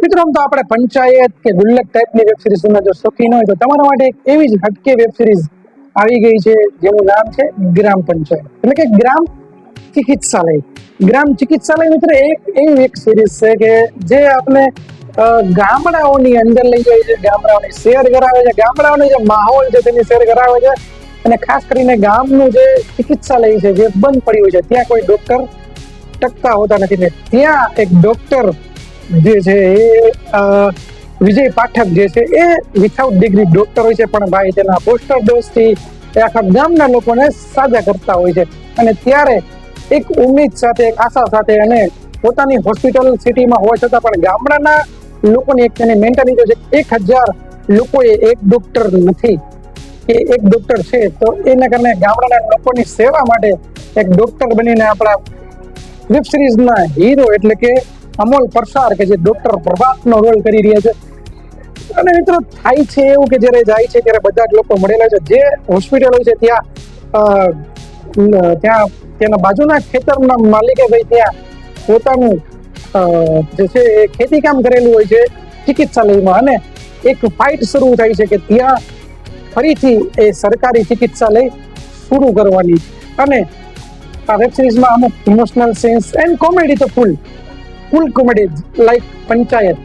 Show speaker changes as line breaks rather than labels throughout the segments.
મિત્રો આમ તો આપણે પંચાયત કે ગુલ્લક ટાઈપની વેબ સિરીઝના જો શોખીન હોય તો તમારા માટે એક એવી જ હટકે વેબ સિરીઝ આવી ગઈ છે જેનું નામ છે ગ્રામ પંચાયત એટલે કે ગ્રામ ચિકિત્સાલય। ગ્રામ ચિકિત્સાલય મિત્ર એવી એક સિરીઝ છે કે જે આપણે ગામડાઓની અંદર લઈ જાય છે, ગામડાઓની શેર કરાવે છે, ગામડાઓનો જે માહોલ છે તેની શેર કરાવે છે અને ખાસ કરીને ગામનું જે ચિકિત્સાલય છે જે બંધ પડ્યું છે ત્યાં કોઈ ડોક્ટર ટકતા હોતા નથી ને ત્યાં એક ડોક્ટર જે છે એ વિજય પાઠક જે છે એ વિથઆઉટ ડિગ્રી ડોક્ટર હોય છે, પણ ભાઈ તેના પોસ્ટર ડોઝથી એ આખા ગામના લોકોને સાજા કરતા હોય છે। અને ત્યારે એક ઉમ્મીદ સાથે, એક આશા સાથે અને પોતાની હોસ્પિટલ સિટીમાં હોવા છતાં પણ ગામડાના લોકોની એક તેની મેન્ટાલિટી છે 1000 લોકોએ એક ડોક્ટર નથી કે એક ડોક્ટર છે તો એના કારણે ગામડાના લોકોની સેવા માટે એક ડોક્ટર બનીને આપણા વેબ સિરીઝના હીરો એટલે કે અમોલ પરસાર કે જે ડોક્ટર પ્રભાતનો રોલ કરી રહ્યા છે। અને મિત્રો થાય છે એવું કે જ્યારે જાય છે ત્યારે બધા જ લોકો મળેલા છે, જે હોસ્પિટલ હોય છે ત્યાં તેના બાજુના ખેતરના માલિકે ભાઈ ત્યાં પોતાનું જે છે એ ખેતી કામ કરેલું હોય છે ચિકિત્સાલયમાં અને એક ફાઇટ શરૂ થાય છે કે ત્યાં ફરીથી એ સરકારી ચિકિત્સાલય શરૂ કરવાની। અને આ વેબ સિરીઝમાં અમુક ઇમોશનલ સીન્સ એન્ડ કોમેડી તો ફૂલ કોમેડી લાઈક પંચાયત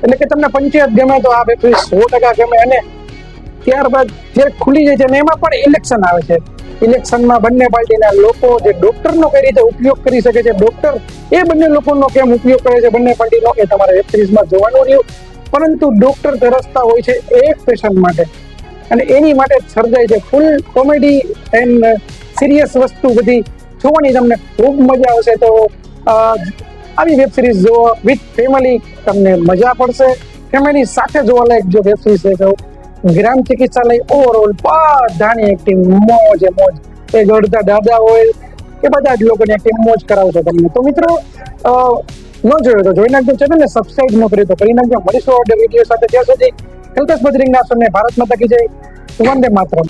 એટલે કે તમને પંચાયત ગમે તો આ વેબ સિરીઝ 100% ગમે। અને ત્યારબાદ જે ખુલી જાય છે અને એમાં પણ ઇલેક્શન આવે છે, ઇલેક્શનમાં બંને પાર્ટીના લોકો જે ડોક્ટરનો કઈ રીતે ઉપયોગ કરી શકે છે, ડોક્ટર એ બંને લોકોનો કેમ ઉપયોગ કરે છે બંને પાર્ટીનો એ તમારે વેબ સિરીઝમાં જોવાનું રહ્યું। પરંતુ ડોક્ટર તરસતા હોય છે એક પેશન્ટ માટે અને એની માટે સર્જાય છે ફૂલ કોમેડી એન્ડ સિરિયસ વસ્તુ બધી જોવાની તમને ખૂબ મજા આવશે। તો આવી વેબ સિરીઝ જોવો વિથ ફેમિલી, તમને મજા પડશે, ફેમિલી સાથે જોવાલાયક જો વેબ સિરીઝ છે તો ગ્રામ ચિકિત્સાલય ઓવરઓલ બધાની એક્ટિંગ મોજ, એ ગઢતા દાદા હોય એ બધા જ લોકોની એક્ટિંગ મોજ કરાવશે તમને। તો મિત્રો ન જોયો તો જોઈ નાખજો, ચેનલને સબસ્ક્રાઇબ ન કર્યું તો કરી નાખજો। મળીશું ઓર્ડર વિડીયો સાથે, ત્યાં સુધી કલ્પેશ બદ્રીનાથ, ભારત માતા કી જય, વંદે માતરમ।